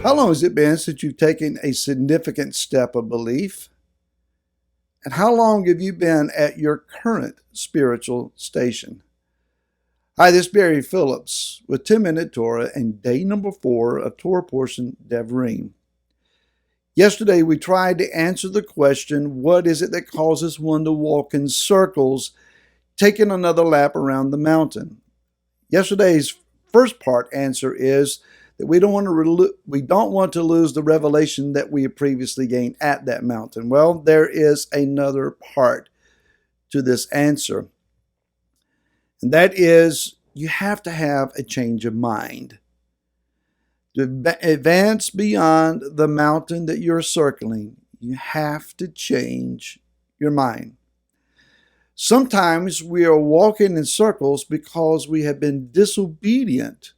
How long has it been since you've taken a significant step of belief? And how long have you been at your current spiritual station? Hi, this is Barry Phillips with 10-Minute Torah and day number 4 of Torah portion Devarim. Yesterday we tried to answer the question, what is it that causes one to walk in circles, taking another lap around the mountain? Yesterday's first part answer is that we don't want to lose the revelation that we have previously gained at that mountain. Well, there is another part to this answer. And that is, you have to have a change of mind. To advance beyond the mountain that you're circling, you have to change your mind. Sometimes we are walking in circles because we have been disobedient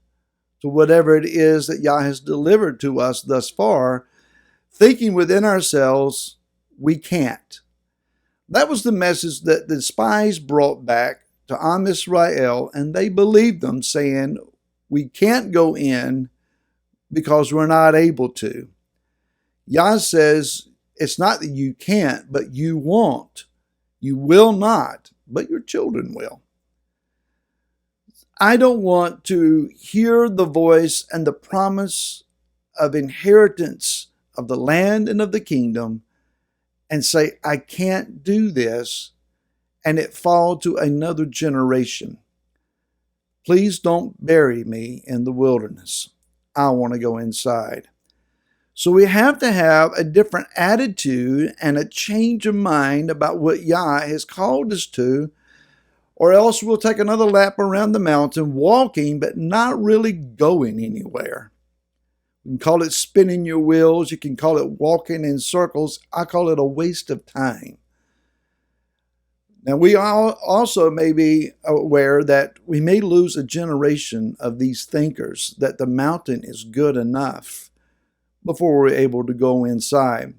to whatever it is that Yah has delivered to us thus far, thinking within ourselves, we can't. That was the message that the spies brought back to Am Israel, and they believed them, saying, we can't go in because we're not able to. Yah says, it's not that you can't, but you won't. You will not, but your children will. I don't want to hear the voice and the promise of inheritance of the land and of the kingdom and say, I can't do this, and it fall to another generation. Please don't bury me in the wilderness. I want to go inside. So we have to have a different attitude and a change of mind about what Yah has called us to, or else we'll take another lap around the mountain, walking, but not really going anywhere. You can call it spinning your wheels. You can call it walking in circles. I call it a waste of time. Now, we all also may be aware that we may lose a generation of these thinkers, that the mountain is good enough before we're able to go inside.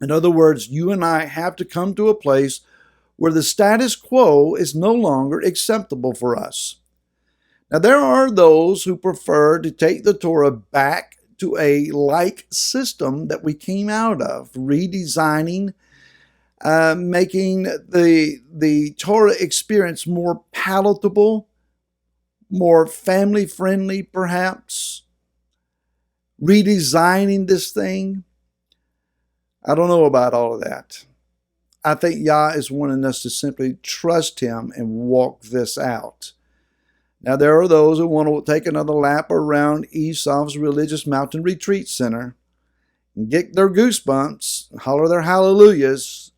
In other words, you and I have to come to a place where the status quo is no longer acceptable for us. Now, there are those who prefer to take the Torah back to a like system that we came out of, redesigning, making the Torah experience more palatable, more family-friendly perhaps, redesigning this thing. I don't know about all of that. I think Yah is wanting us to simply trust Him and walk this out. Now, there are those who want to take another lap around Esav's religious mountain retreat center and get their goosebumps and holler their hallelujahs.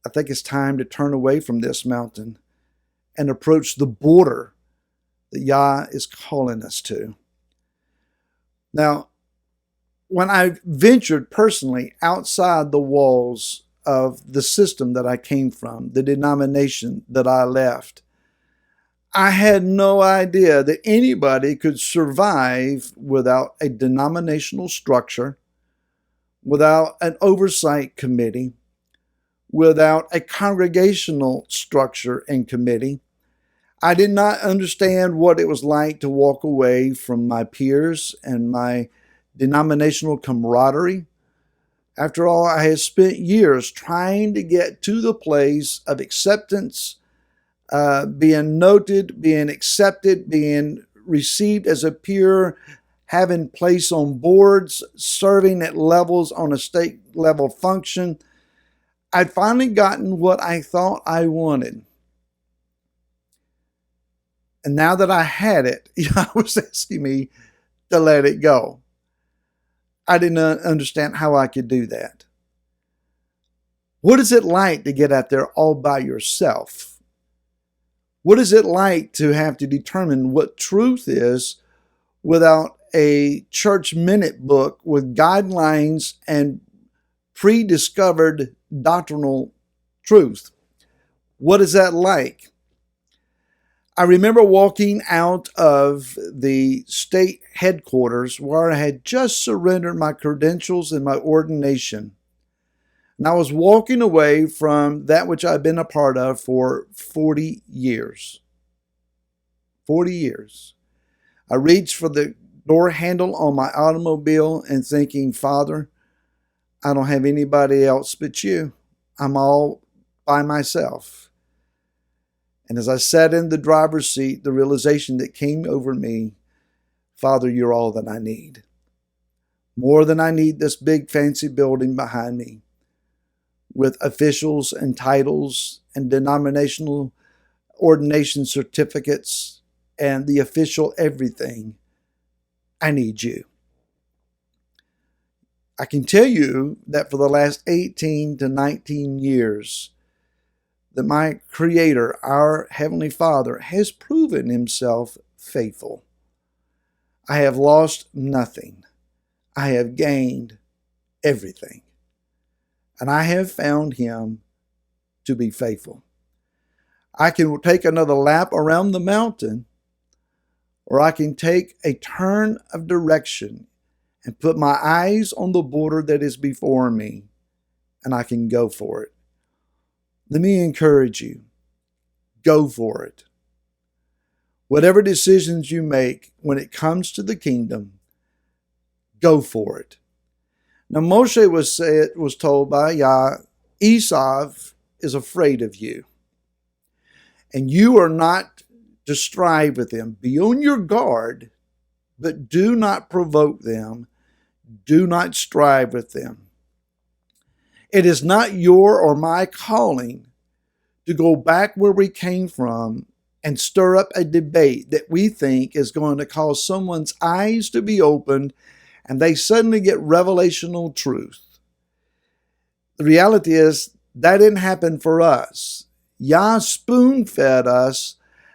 I think it's time to turn away from this mountain and approach the border that Yah is calling us to. Now, when I ventured personally outside the walls of the system that I came from, the denomination that I left, I had no idea that anybody could survive without a denominational structure, without an oversight committee, without a congregational structure and committee. I did not understand what it was like to walk away from my peers and my denominational camaraderie. After all, I had spent years trying to get to the place of acceptance, being noted, being accepted, being received as a peer, having place on boards, serving at levels on a state level function. I'd finally gotten what I thought I wanted. And now that I had it, Yah was asking me to let it go. I didn't understand how I could do that. What is it like to get out there all by yourself? What is it like to have to determine what truth is without a church minute book with guidelines and pre-discovered doctrinal truth? What is that like? I remember walking out of the state headquarters where I had just surrendered my credentials and my ordination. And I was walking away from that which I'd been a part of for 40 years. 40 years. I reached for the door handle on my automobile and thinking, Father, I don't have anybody else but you. I'm all by myself. And as I sat in the driver's seat, the realization that came over me, Father, you're all that I need. More than I need this big fancy building behind me with officials and titles and denominational ordination certificates and the official everything. I need you. I can tell you that for the last 18 to 19 years, that my Creator, our Heavenly Father, has proven Himself faithful. I have lost nothing. I have gained everything. And I have found Him to be faithful. I can take another lap around the mountain, or I can take a turn of direction and put my eyes on the border that is before me, and I can go for it. Let me encourage you. Go for it. Whatever decisions you make when it comes to the kingdom, go for it. Now Moshe was told by Yah, Esav is afraid of you, and you are not to strive with them. Be on your guard, but do not provoke them. Do not strive with them. It is not your or my calling to go back where we came from and stir up a debate that we think is going to cause someone's eyes to be opened and they suddenly get revelational truth. The reality is that didn't happen for us. Yah spoon-fed us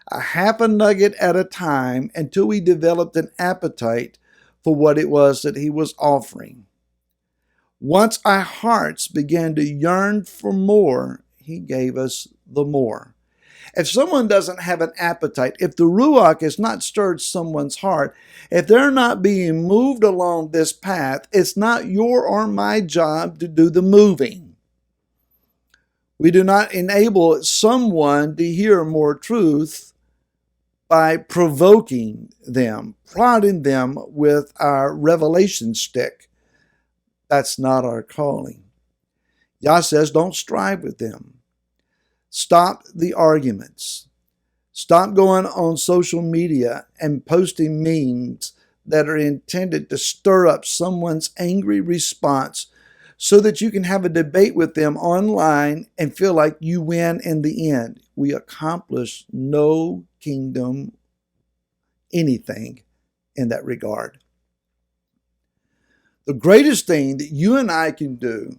a half a nugget at a time until we developed an appetite for what it was that He was offering. Once our hearts began to yearn for more, He gave us the more. If someone doesn't have an appetite, if the Ruach has not stirred someone's heart, if they're not being moved along this path, it's not your or my job to do the moving. We do not enable someone to hear more truth by provoking them, prodding them with our revelation stick. That's not our calling. Yah says, don't strive with them. Stop the arguments. Stop going on social media and posting memes that are intended to stir up someone's angry response so that you can have a debate with them online and feel like you win in the end. We accomplish no kingdom anything in that regard. The greatest thing that you and I can do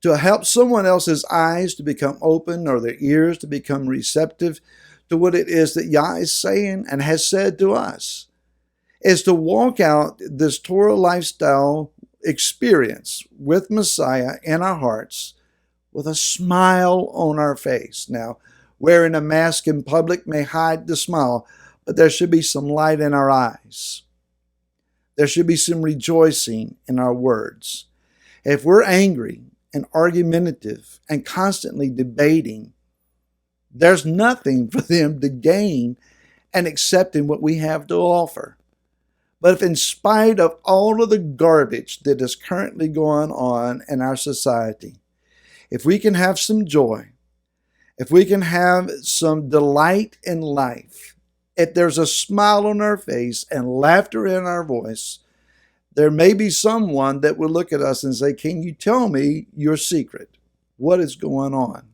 to help someone else's eyes to become open or their ears to become receptive to what it is that Yah is saying and has said to us is to walk out this Torah lifestyle experience with Messiah in our hearts with a smile on our face. Now, wearing a mask in public may hide the smile, but there should be some light in our eyes. There should be some rejoicing in our words. If we're angry and argumentative and constantly debating, there's nothing for them to gain in accepting what we have to offer. But if in spite of all of the garbage that is currently going on in our society, if we can have some joy, if we can have some delight in life, if there's a smile on our face and laughter in our voice, there may be someone that will look at us and say, can you tell me your secret? What is going on?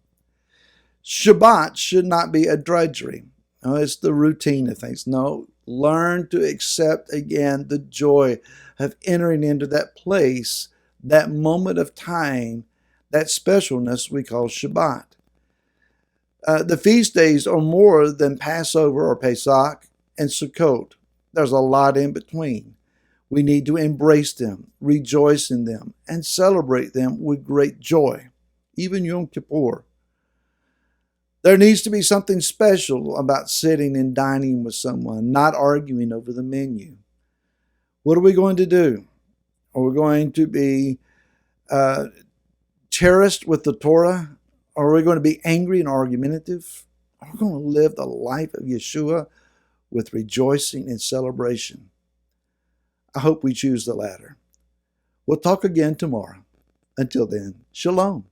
Shabbat should not be a drudgery. No, it's the routine of things. No, learn to accept again the joy of entering into that place, that moment of time, that specialness we call Shabbat. The feast days are more than Passover or Pesach and Sukkot. There's a lot in between. We need to embrace them, rejoice in them, and celebrate them with great joy. Even Yom Kippur. There needs to be something special about sitting and dining with someone, not arguing over the menu. What are we going to do? Are we going to be terrorist with the Torah? Are we going to be angry and argumentative? Are we going to live the life of Yeshua with rejoicing and celebration? I hope we choose the latter. We'll talk again tomorrow. Until then, shalom.